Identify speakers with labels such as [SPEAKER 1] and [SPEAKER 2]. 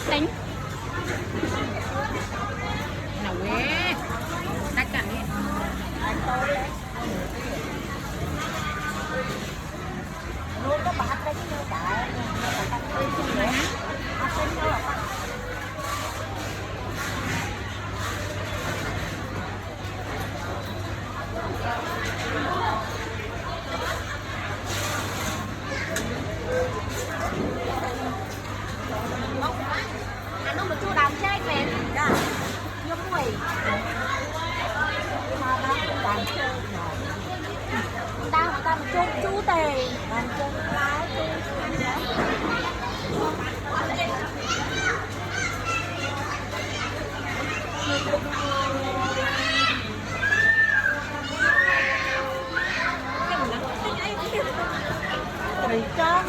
[SPEAKER 1] tính nào quê đắt cả đi
[SPEAKER 2] luôn có bạc đấy chứ đại
[SPEAKER 3] nó một chút đàn chơi mẹ
[SPEAKER 2] ra
[SPEAKER 3] vô mùi
[SPEAKER 2] mà đang đàn chơi
[SPEAKER 3] người ta một chút chú tề
[SPEAKER 2] đàn chơi lái Thầy cho